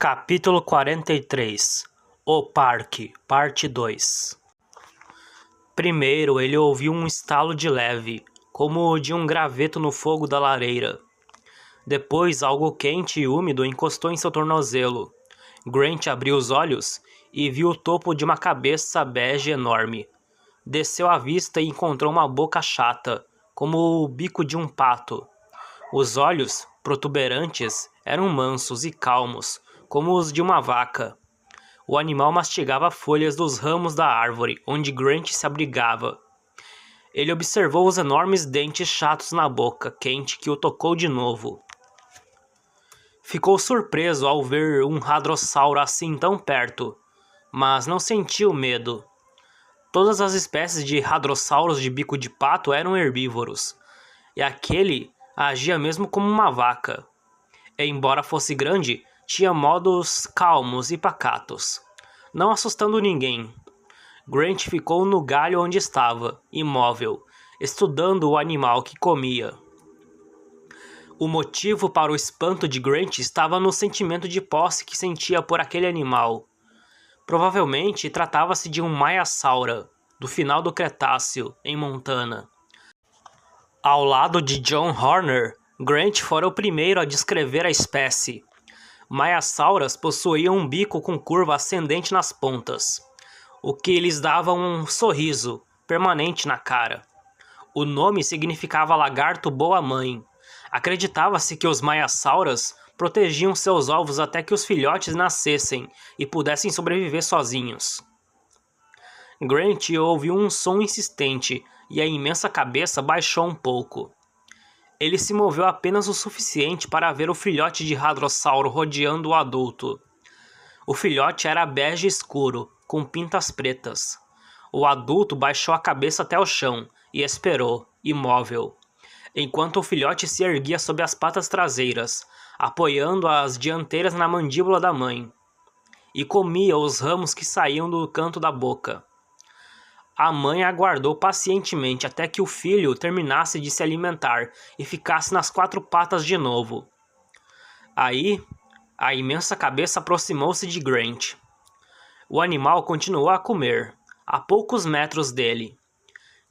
Capítulo 43. O Parque, Parte 2. Primeiro ele ouviu um estalo de leve, como o de um graveto no fogo da lareira. Depois algo quente e úmido encostou em seu tornozelo. Grant abriu os olhos e viu o topo de uma cabeça bege enorme. Desceu a vista e encontrou uma boca chata, como o bico de um pato. Os olhos, protuberantes, eram mansos e calmos, como os de uma vaca. O animal mastigava folhas dos ramos da árvore onde Grant se abrigava. Ele observou os enormes dentes chatos na boca quente que o tocou de novo. Ficou surpreso ao ver um hadrossauro assim tão perto, mas não sentiu medo. Todas as espécies de hadrossauros de bico de pato eram herbívoros, e aquele agia mesmo como uma vaca. E, embora fosse grande, tinha modos calmos e pacatos, não assustando ninguém. Grant ficou no galho onde estava, imóvel, estudando o animal que comia. O motivo para o espanto de Grant estava no sentimento de posse que sentia por aquele animal. Provavelmente tratava-se de um Maiasaura, do final do Cretáceo, em Montana. Ao lado de John Horner, Grant fora o primeiro a descrever a espécie. Maiasauras possuíam um bico com curva ascendente nas pontas, o que lhes dava um sorriso permanente na cara. O nome significava lagarto boa mãe. Acreditava-se que os Maiasauras protegiam seus ovos até que os filhotes nascessem e pudessem sobreviver sozinhos. Grant ouviu um som insistente e a imensa cabeça baixou um pouco. Ele se moveu apenas o suficiente para ver o filhote de hadrossauro rodeando o adulto. O filhote era bege escuro, com pintas pretas. O adulto baixou a cabeça até o chão e esperou, imóvel, enquanto o filhote se erguia sob as patas traseiras, apoiando as dianteiras na mandíbula da mãe, e comia os ramos que saíam do canto da boca. A mãe aguardou pacientemente até que o filho terminasse de se alimentar e ficasse nas quatro patas de novo. Aí, a imensa cabeça aproximou-se de Grant. O animal continuou a comer, a poucos metros dele.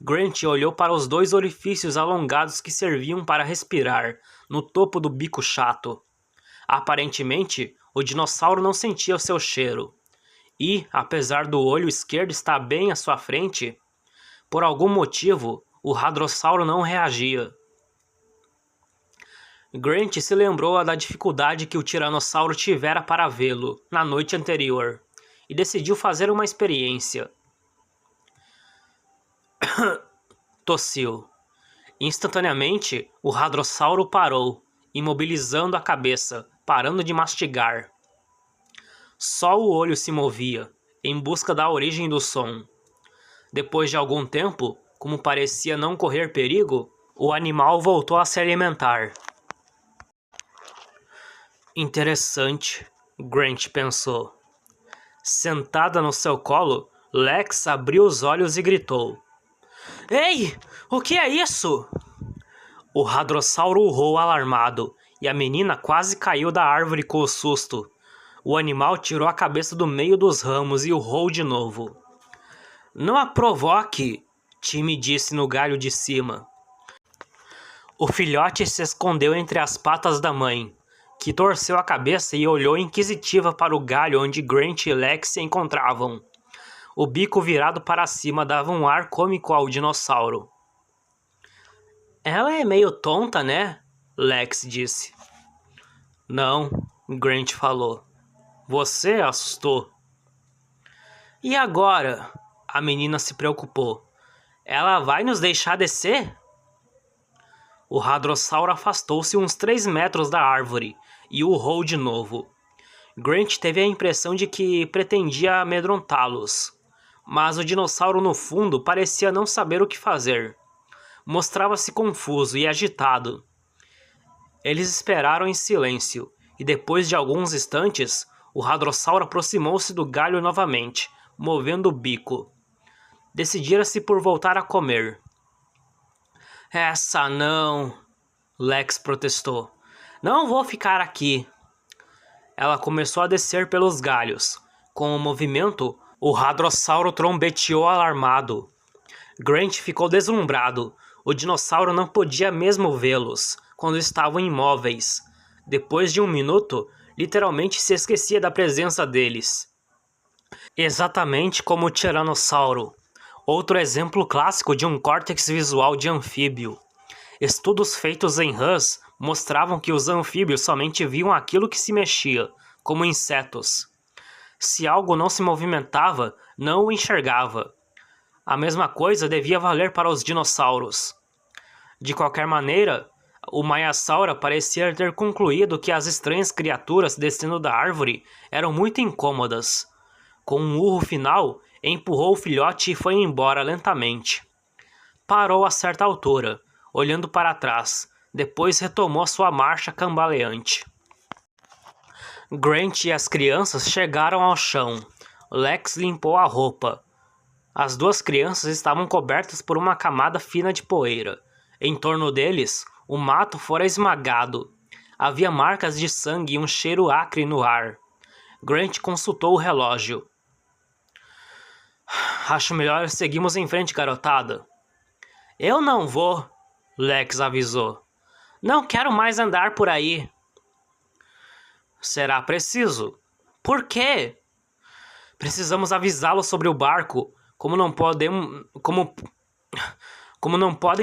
Grant olhou para os dois orifícios alongados que serviam para respirar, no topo do bico chato. Aparentemente, o dinossauro não sentia o seu cheiro. E, apesar do olho esquerdo estar bem à sua frente, por algum motivo, o hadrossauro não reagia. Grant se lembrou da dificuldade que o tiranossauro tivera para vê-lo na noite anterior e decidiu fazer uma experiência. Tossiu. Instantaneamente, o hadrossauro parou, imobilizando a cabeça, parando de mastigar. Só o olho se movia, em busca da origem do som. Depois de algum tempo, como parecia não correr perigo, o animal voltou a se alimentar. Interessante, Grant pensou. Sentada no seu colo, Lex abriu os olhos e gritou: "Ei, o que é isso?" O hadrossauro urrou alarmado, e a menina quase caiu da árvore com o susto. O animal tirou a cabeça do meio dos ramos e urrou de novo. "Não a provoque", Timmy disse no galho de cima. O filhote se escondeu entre as patas da mãe, que torceu a cabeça e olhou inquisitiva para o galho onde Grant e Lex se encontravam. O bico virado para cima dava um ar cômico ao dinossauro. "Ela é meio tonta, né?", Lex disse. "Não", Grant falou. "Você assustou." "E agora?", a menina se preocupou. "Ela vai nos deixar descer?" O hadrossauro afastou-se uns 3 metros da árvore e urrou de novo. Grant teve a impressão de que pretendia amedrontá-los, mas o dinossauro no fundo parecia não saber o que fazer. Mostrava-se confuso e agitado. Eles esperaram em silêncio, e depois de alguns instantes, o hadrossauro aproximou-se do galho novamente, movendo o bico. Decidira-se por voltar a comer. "Essa não", Lex protestou. "Não vou ficar aqui." Ela começou a descer pelos galhos. Com o movimento, o hadrossauro trombeteou alarmado. Grant ficou deslumbrado. O dinossauro não podia mesmo vê-los quando estavam imóveis. Depois de um minuto, literalmente se esquecia da presença deles. Exatamente como o tiranossauro. Outro exemplo clássico de um córtex visual de anfíbio. Estudos feitos em rãs mostravam que os anfíbios somente viam aquilo que se mexia, como insetos. Se algo não se movimentava, não o enxergava. A mesma coisa devia valer para os dinossauros. De qualquer maneira, o Maiasaura parecia ter concluído que as estranhas criaturas descendo da árvore eram muito incômodas. Com um urro final, empurrou o filhote e foi embora lentamente. Parou a certa altura, olhando para trás, depois retomou sua marcha cambaleante. Grant e as crianças chegaram ao chão. Lex limpou a roupa. As duas crianças estavam cobertas por uma camada fina de poeira. Em torno deles, o mato fora esmagado. Havia marcas de sangue e um cheiro acre no ar. Grant consultou o relógio. Acho melhor seguirmos em frente, garotada. Eu não vou, Lex avisou. Não quero mais andar por aí. Será preciso. Por quê? Precisamos avisá-lo sobre o barco. Como não podem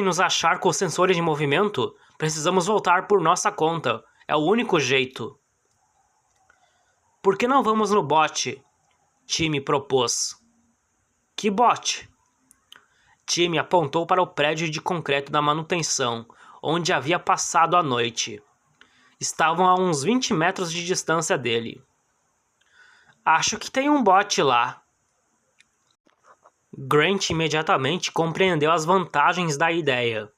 nos achar com os sensores de movimento, precisamos voltar por nossa conta. É o único jeito. Por que não vamos no bote? Timmy propôs. Que bote? Timmy apontou para o prédio de concreto da manutenção, onde havia passado a noite. Estavam a uns 20 metros de distância dele. Acho que tem um bote lá. Grant imediatamente compreendeu as vantagens da ideia.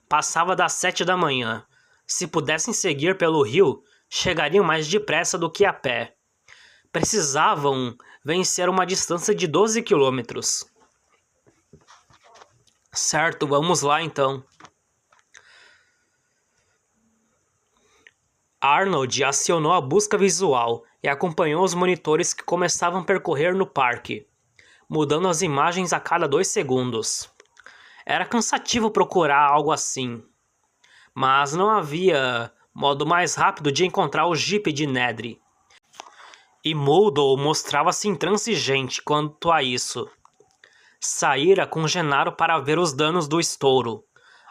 Passava das 7 da manhã. Se pudessem seguir pelo rio, chegariam mais depressa do que a pé. Precisavam vencer uma distância de 12 quilômetros. Certo, vamos lá então. Arnold acionou a busca visual e acompanhou os monitores que começavam a percorrer no parque, mudando as imagens a cada 2 segundos. Era cansativo procurar algo assim, mas não havia modo mais rápido de encontrar o Jeep de Nedry. E Muldoon mostrava-se intransigente quanto a isso. Saíra com Gennaro para ver os danos do estouro.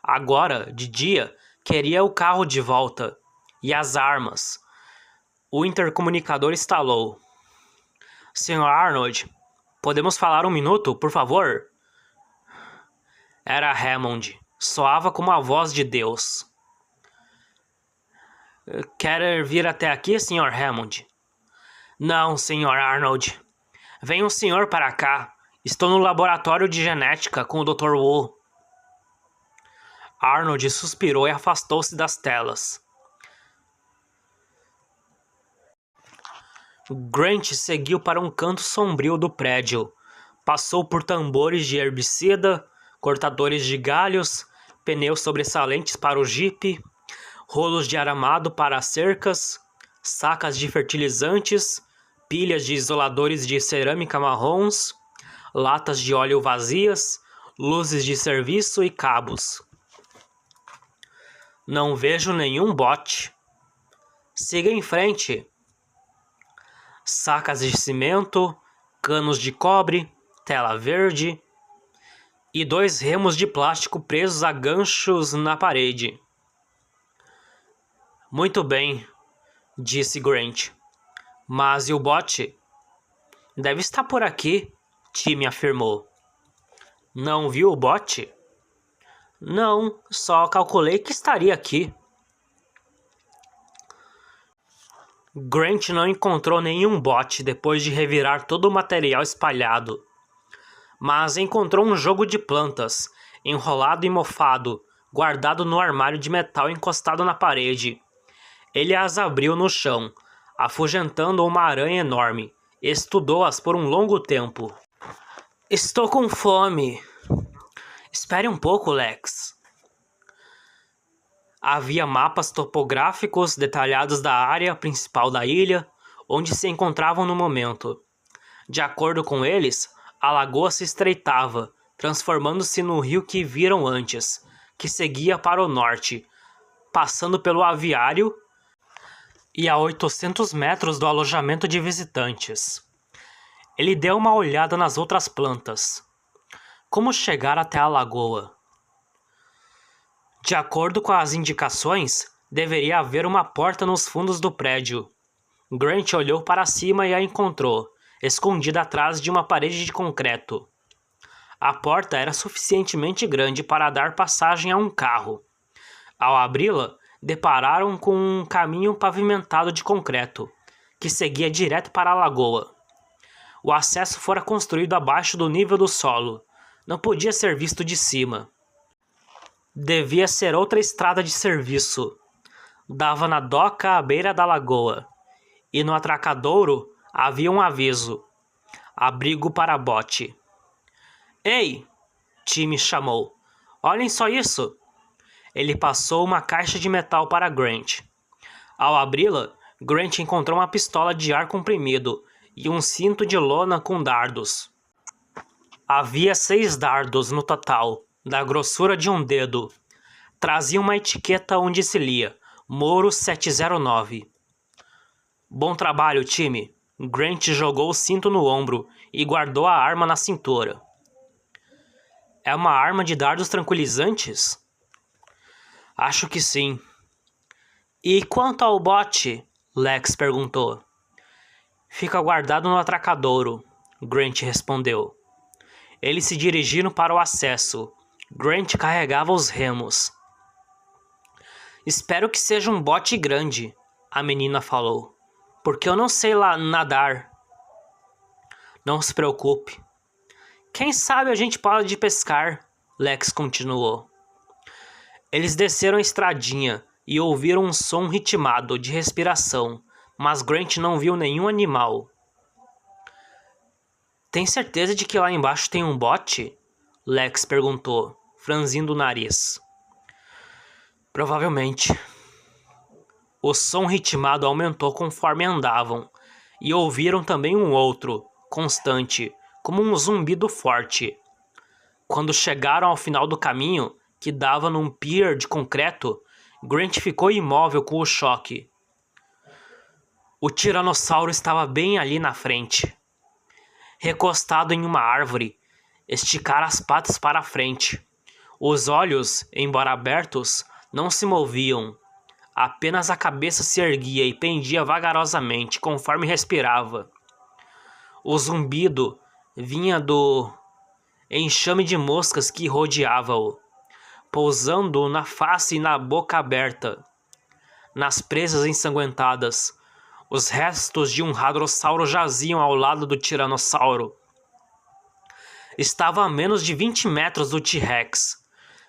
Agora, de dia, queria o carro de volta. E as armas. O intercomunicador estalou. Sr. Arnold, podemos falar um minuto, por favor? Era Hammond. Soava como a voz de Deus. Quer vir até aqui, Sr. Hammond? Não, Sr. Arnold. Venha o senhor para cá. Estou no laboratório de genética com o Dr. Wu. Arnold suspirou e afastou-se das telas. Grant seguiu para um canto sombrio do prédio. Passou por tambores de herbicida, cortadores de galhos, pneus sobressalentes para o jipe, rolos de aramado para as cercas, sacas de fertilizantes, pilhas de isoladores de cerâmica marrons, latas de óleo vazias, luzes de serviço e cabos. Não vejo nenhum bote. Siga em frente. Sacas de cimento, canos de cobre, tela verde e 2 remos de plástico presos a ganchos na parede. Muito bem, disse Grant. Mas e o bote? Deve estar por aqui, Timmy afirmou. Não viu o bote? Não, só calculei que estaria aqui. Grant não encontrou nenhum bote depois de revirar todo o material espalhado. Mas encontrou um jogo de plantas, enrolado e mofado, guardado no armário de metal encostado na parede. Ele as abriu no chão, afugentando uma aranha enorme. Estudou-as por um longo tempo. Estou com fome. Espere um pouco, Lex. Havia mapas topográficos detalhados da área principal da ilha, onde se encontravam no momento. De acordo com eles, a lagoa se estreitava, transformando-se no rio que viram antes, que seguia para o norte, passando pelo aviário e a 800 metros do alojamento de visitantes. Ele deu uma olhada nas outras plantas. Como chegar até a lagoa? De acordo com as indicações, deveria haver uma porta nos fundos do prédio. Grant olhou para cima e a encontrou, escondida atrás de uma parede de concreto. A porta era suficientemente grande para dar passagem a um carro. Ao abri-la, depararam com um caminho pavimentado de concreto, que seguia direto para a lagoa. O acesso fora construído abaixo do nível do solo. Não podia ser visto de cima. Devia ser outra estrada de serviço. Dava na doca à beira da lagoa. E no atracadouro havia um aviso: abrigo para bote. Ei! Timmy chamou. Olhem só isso! Ele passou uma caixa de metal para Grant. Ao abri-la, Grant encontrou uma pistola de ar comprimido e um cinto de lona com dardos. Havia 6 dardos no total, da grossura de um dedo. Trazia uma etiqueta onde se lia Moro 709. Bom trabalho, time. Grant jogou o cinto no ombro e guardou a arma na cintura. É uma arma de dardos tranquilizantes? Acho que sim. E quanto ao bote? Lex perguntou. Fica guardado no atracadouro, Grant respondeu. Eles se dirigiram para o acesso. Grant carregava os remos. Espero que seja um bote grande, a menina falou, porque eu não sei lá nadar. Não se preocupe. Quem sabe a gente pode pescar, Lex continuou. Eles desceram a estradinha e ouviram um som ritmado de respiração, mas Grant não viu nenhum animal. Tem certeza de que lá embaixo tem um bote? Lex perguntou, franzindo o nariz. Provavelmente. O som ritmado aumentou conforme andavam, e ouviram também um outro, constante, como um zumbido forte. Quando chegaram ao final do caminho, que dava num pier de concreto, Grant ficou imóvel com o choque. O tiranossauro estava bem ali na frente. Recostado em uma árvore, esticara as patas para a frente. Os olhos, embora abertos, não se moviam. Apenas a cabeça se erguia e pendia vagarosamente conforme respirava. O zumbido vinha do enxame de moscas que rodeava-o, pousando na face e na boca aberta. Nas presas ensanguentadas, os restos de um hadrossauro jaziam ao lado do tiranossauro. Estava a menos de 20 metros do T-Rex.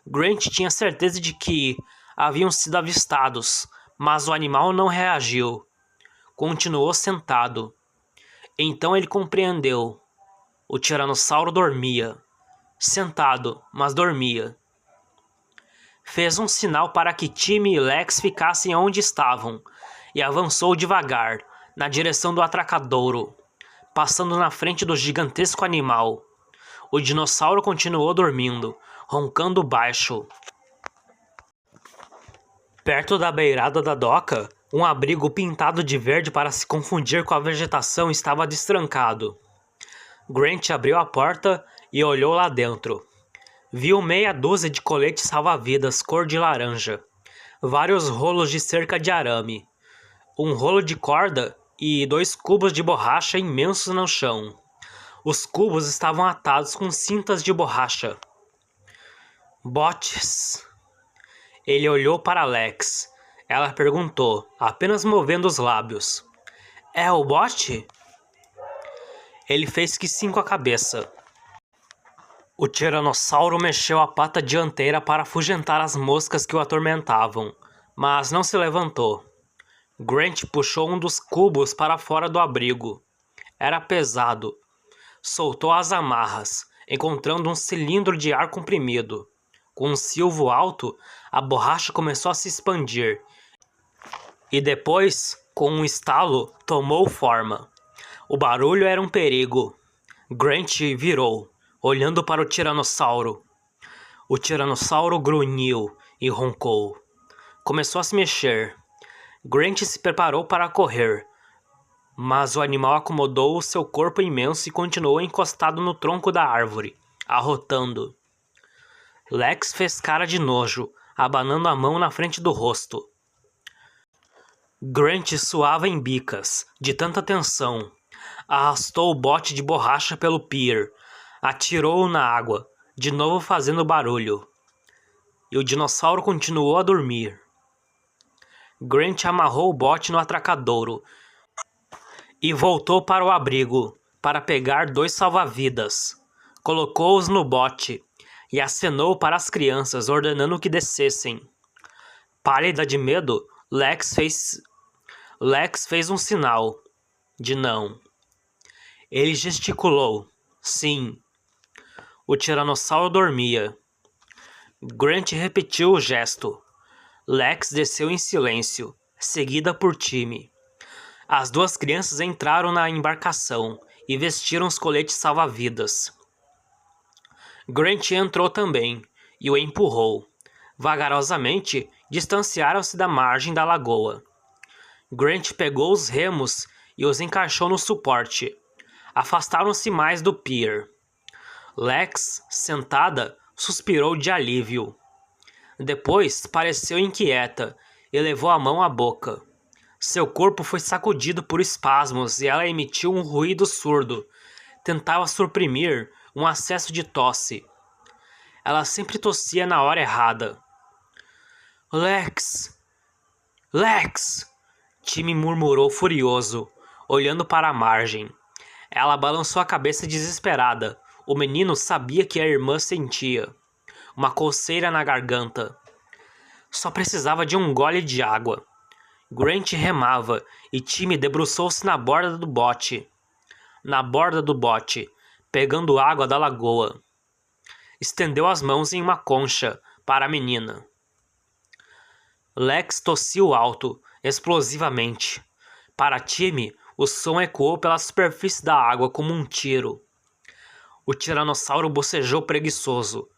Grant tinha certeza de que haviam sido avistados, mas o animal não reagiu. Continuou sentado. Então ele compreendeu. O tiranossauro dormia. Sentado, mas dormia. Fez um sinal para que Timmy e Lex ficassem onde estavam e avançou devagar, na direção do atracadouro, passando na frente do gigantesco animal. O dinossauro continuou dormindo, roncando baixo. Perto da beirada da doca, um abrigo pintado de verde para se confundir com a vegetação estava destrancado. Grant abriu a porta e olhou lá dentro. Viu meia dúzia de coletes salva-vidas cor de laranja, vários rolos de cerca de arame, um rolo de corda e 2 cubos de borracha imensos no chão. Os cubos estavam atados com cintas de borracha. Botes. Ele olhou para Lex. Ela perguntou, apenas movendo os lábios. É o bote? Ele fez que sim com a cabeça. O tiranossauro mexeu a pata dianteira para afugentar as moscas que o atormentavam, mas não se levantou. Grant puxou um dos cubos para fora do abrigo. Era pesado. Soltou as amarras, encontrando um cilindro de ar comprimido. Com um silvo alto, a borracha começou a se expandir. E depois, Com um estalo, tomou forma. O barulho era um perigo. Grant virou, olhando para o tiranossauro. O tiranossauro grunhiu e roncou. Começou a se mexer. Grant se preparou para correr, mas o animal acomodou o seu corpo imenso e continuou encostado no tronco da árvore, arrotando. Lex fez cara de nojo, abanando a mão na frente do rosto. Grant suava em bicas, de tanta tensão. Arrastou o bote de borracha pelo pier, atirou-o na água, de novo fazendo barulho. E o dinossauro continuou a dormir. Grant amarrou o bote no atracadouro e voltou para o abrigo para pegar 2 salva-vidas. Colocou-os no bote e acenou para as crianças, ordenando que descessem. Pálida de medo, Lex fez um sinal de não. Ele gesticulou. Sim. O tiranossauro dormia. Grant repetiu o gesto. Lex desceu em silêncio, seguida por Timmy. As 2 crianças entraram na embarcação e vestiram os coletes salva-vidas. Grant entrou também e o empurrou. Vagarosamente, distanciaram-se da margem da lagoa. Grant pegou os remos e os encaixou no suporte. Afastaram-se mais do pier. Lex, sentada, suspirou de alívio. Depois pareceu inquieta e levou a mão à boca. Seu corpo foi sacudido por espasmos e ela emitiu um ruído surdo. Tentava suprimir um acesso de tosse. Ela sempre tossia na hora errada. Lex! Lex! Timmy murmurou furioso, olhando para a margem. Ela balançou a cabeça desesperada. O menino sabia que a irmã sentia. Uma coceira na garganta. Só precisava de um gole de água. Grant remava e Timmy debruçou-se na borda do bote. Pegando água da lagoa. Estendeu as mãos em uma concha para a menina. Lex tossiu alto, explosivamente. Para Timmy, o som ecoou pela superfície da água como um tiro. O tiranossauro bocejou preguiçoso,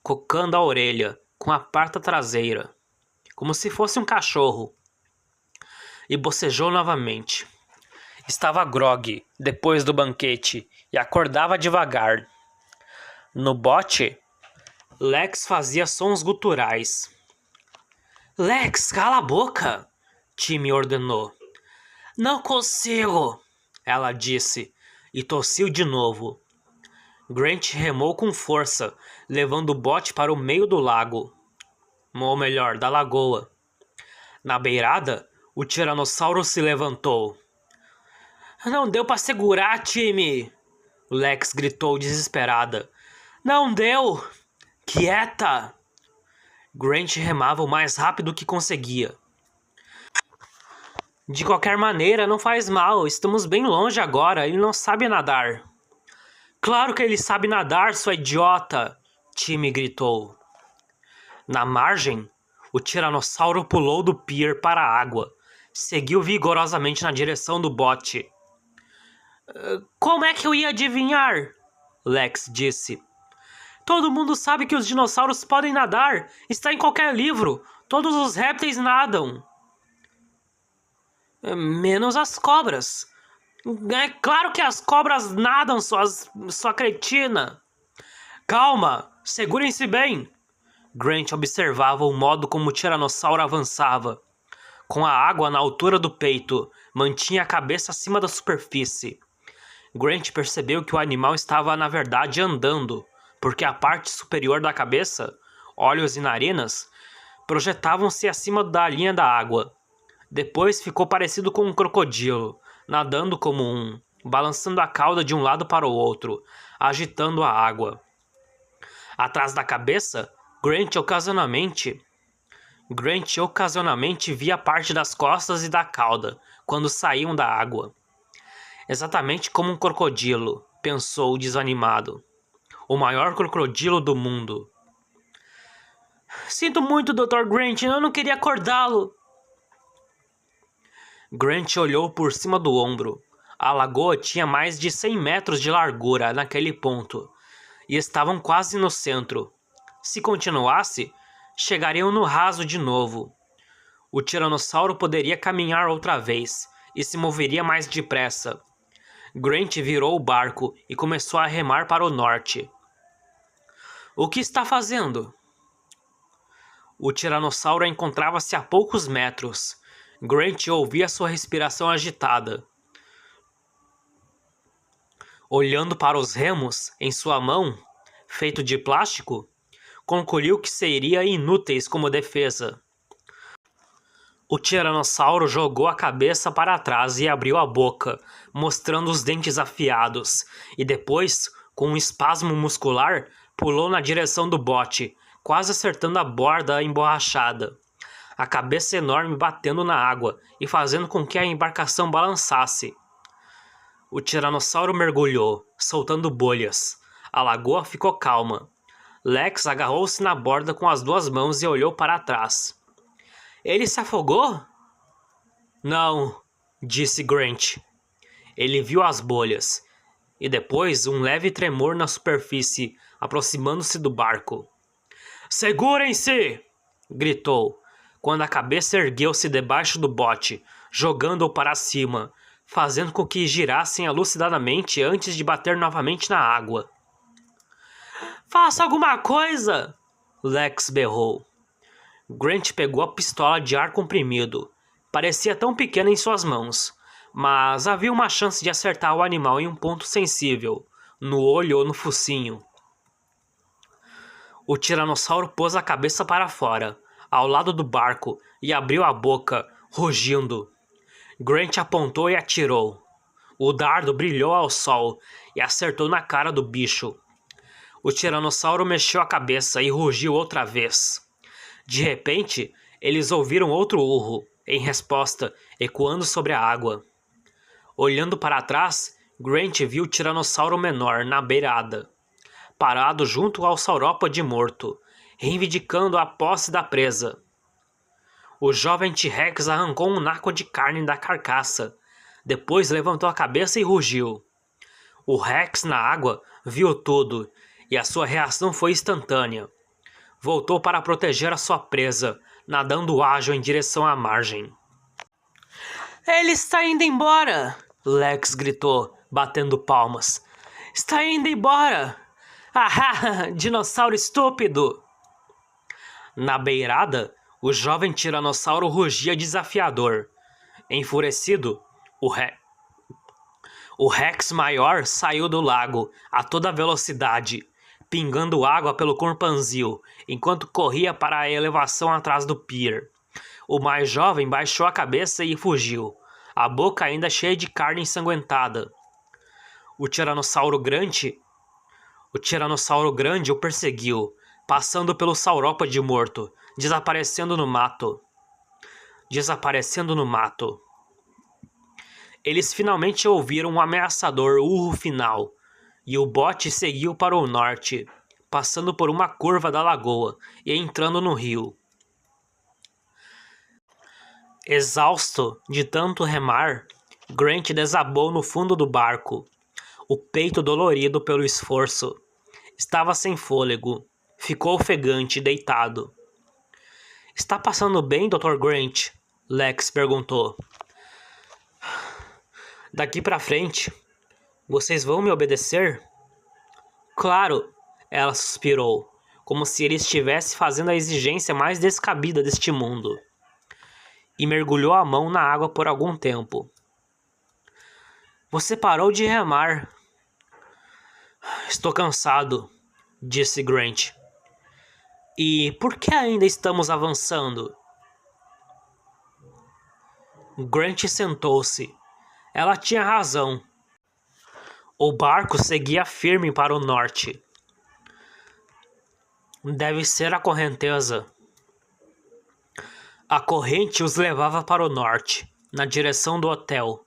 cocando a orelha com a pata traseira, como se fosse um cachorro, e bocejou novamente. Estava grogue depois do banquete e acordava devagar. No bote, Lex fazia sons guturais. Lex, cala a boca! Timmy ordenou. Não consigo, ela disse, e tossiu de novo. Grant remou com força, levando o bote para o meio do lago. Ou melhor, da lagoa. Na beirada, o tiranossauro se levantou. Não deu para segurar, Timmy! Lex gritou desesperada. Não deu! Quieta! Grant remava o mais rápido que conseguia. De qualquer maneira, não faz mal. Estamos bem longe agora. Ele não sabe nadar. Claro que ele sabe nadar, sua idiota! Timmy gritou. Na margem, o tiranossauro pulou do pier para a água. Seguiu vigorosamente na direção do bote. Como é que eu ia adivinhar? Lex disse. Todo mundo sabe que os dinossauros podem nadar. Está em qualquer livro. Todos os répteis nadam. Menos as cobras. É claro que as cobras nadam, sua cretina. Calma, segurem-se bem. Grant observava o modo como o tiranossauro avançava. Com a água na altura do peito, mantinha a cabeça acima da superfície. Grant percebeu que o animal estava, na verdade, andando, porque a parte superior da cabeça, olhos e narinas, projetavam-se acima da linha da água. Depois ficou parecido com um crocodilo, nadando como um, balançando a cauda de um lado para o outro, agitando a água. Atrás da cabeça, Grant ocasionalmente via parte das costas e da cauda quando saíam da água. Exatamente como um crocodilo, pensou desanimado. O maior crocodilo do mundo. Sinto muito, Dr. Grant, eu não queria acordá-lo. Grant olhou por cima do ombro. A lagoa tinha mais de 100 metros de largura naquele ponto, e estavam quase no centro. Se continuasse, chegariam no raso de novo. O tiranossauro poderia caminhar outra vez, e se moveria mais depressa. Grant virou o barco e começou a remar para o norte. O que está fazendo? O tiranossauro encontrava-se a poucos metros. Grant ouvia sua respiração agitada. Olhando para os remos em sua mão, feito de plástico, concluiu que seriam inúteis como defesa. O tiranossauro jogou a cabeça para trás e abriu a boca, mostrando os dentes afiados, e depois, com um espasmo muscular, pulou na direção do bote, quase acertando a borda emborrachada. A cabeça enorme batendo na água e fazendo com que a embarcação balançasse. O tiranossauro mergulhou, soltando bolhas. A lagoa ficou calma. Lex agarrou-se na borda com as duas mãos e olhou para trás. Ele se afogou? Não, disse Grant. Ele viu as bolhas, e depois um leve tremor na superfície, aproximando-se do barco. Segurem-se! Gritou, quando a cabeça ergueu-se debaixo do bote, jogando-o para cima, fazendo com que girassem alucinadamente antes de bater novamente na água. Faça alguma coisa! Lex berrou. Grant pegou a pistola de ar comprimido. Parecia tão pequena em suas mãos, mas havia uma chance de acertar o animal em um ponto sensível, no olho ou no focinho. O tiranossauro pôs a cabeça para fora, ao lado do barco, e abriu a boca, rugindo. Grant apontou e atirou. O dardo brilhou ao sol e acertou na cara do bicho. O tiranossauro mexeu a cabeça e rugiu outra vez. De repente, eles ouviram outro urro, em resposta, ecoando sobre a água. Olhando para trás, Grant viu o tiranossauro menor na beirada, parado junto ao saurópode morto, reivindicando a posse da presa. O jovem T-Rex arrancou um naco de carne da carcaça, depois levantou a cabeça e rugiu. O Rex na água viu tudo, e a sua reação foi instantânea. Voltou para proteger a sua presa, nadando ágil em direção à margem. Ele está indo embora! Lex gritou, batendo palmas. Está indo embora! Ah, dinossauro estúpido! Na beirada, o jovem tiranossauro rugia desafiador. Enfurecido, o Rex maior saiu do lago a toda velocidade, pingando água pelo corpanzil, enquanto corria para a elevação atrás do pier. O mais jovem baixou a cabeça e fugiu, a boca ainda cheia de carne ensanguentada. O tiranossauro grande o perseguiu, passando pelo saurópode morto, desaparecendo no mato. Eles finalmente ouviram um ameaçador urro final, e o bote seguiu para o norte, passando por uma curva da lagoa e entrando no rio. Exausto de tanto remar, Grant desabou no fundo do barco, o peito dolorido pelo esforço. Estava sem fôlego. Ficou ofegante, deitado. Está passando bem, Dr. Grant? Lex perguntou. Daqui para frente, vocês vão me obedecer? Claro, ela suspirou, como se ele estivesse fazendo a exigência mais descabida deste mundo. E mergulhou a mão na água por algum tempo. Você parou de remar. Estou cansado, disse Grant. E por que ainda estamos avançando? Grant sentou-se. Ela tinha razão. O barco seguia firme para o norte. Deve ser a correnteza. A corrente os levava para o norte, na direção do hotel.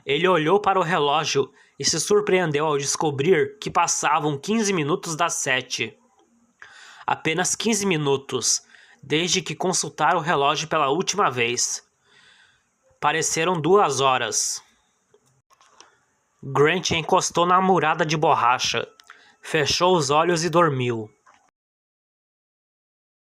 Ele olhou para o relógio e se surpreendeu ao descobrir que passavam 15 minutos das 7. Apenas 15 minutos, desde que consultara o relógio pela última vez. Pareceram 2 horas. Grant encostou na murada de borracha, fechou os olhos e dormiu.